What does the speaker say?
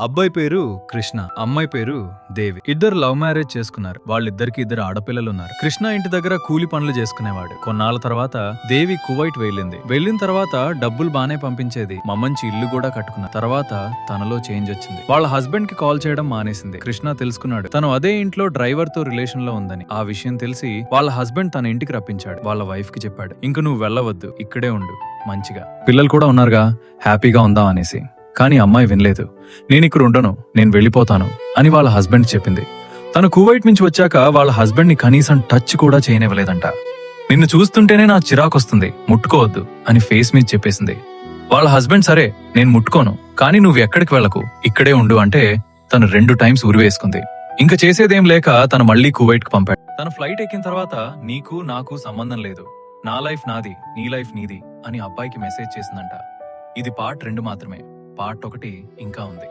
అబ్బాయి పేరు కృష్ణ, అమ్మాయి పేరు దేవి. ఇద్దరు లవ్ మ్యారేజ్ చేసుకున్నారు. వాళ్ళిద్దరికి ఇద్దరు ఆడపిల్లలున్నారు. కృష్ణ ఇంటి దగ్గర కూలి పనులు చేసుకునేవాడు. కొన్నాళ్ళ తర్వాత దేవి కువైట్ వెళ్ళిన తర్వాత డబ్బులు బానే పంపించేది. మంచి ఇల్లు కూడా కట్టుకున్న తర్వాత తనలో చేంజ్ వచ్చింది. వాళ్ళ హస్బెండ్ కి కాల్ చేయడం మానేసింది. కృష్ణ తెలుసుకున్నాడు తను అదే ఇంట్లో డ్రైవర్ తో రిలేషన్ లో ఉందని. ఆ విషయం తెలిసి వాళ్ళ హస్బెండ్ తన ఇంటికి రప్పించాడు. వాళ్ళ వైఫ్ కి చెప్పాడు, ఇంక నువ్వు వెళ్ళవద్దు, ఇక్కడే ఉండు, మంచిగా పిల్లలు కూడా ఉన్నారుగా, హ్యాపీగా ఉందాం అనేసి. కానీ అమ్మాయి వినలేదు. నేనిక్కడ ఉండను, నేను వెళ్ళిపోతాను అని వాళ్ళ హస్బెండ్ చెప్పింది. తను కువైట్ నుంచి వచ్చాక వాళ్ళ హస్బెండ్ ని కనీసం టచ్ కూడా చేయనివ్వలేదంట. నిన్ను చూస్తుంటేనే నా చిరాకొస్తుంది, ముట్టుకోవద్దు అని ఫేస్ మీద చెప్పేసింది. వాళ్ళ హస్బెండ్ సరే నేను ముట్టుకోను, కానీ నువ్వు ఎక్కడికి వెళ్ళకు, ఇక్కడే ఉండు అంటే తను 2 టైమ్స్ ఉరివేసుకుంది. ఇంకా చేసేదేం లేక తను మళ్లీ కువైట్ కు పంపాడు. తను ఫ్లైట్ ఎక్కిన తర్వాత నీకు నాకు సంబంధం లేదు, నా లైఫ్ నాది, నీ లైఫ్ నీది అని అబ్బాయికి మెసేజ్ చేసిందంట. ఇది పార్ట్ 2 మాత్రమే. పార్ట్ 1 ఇంకా ఉంది.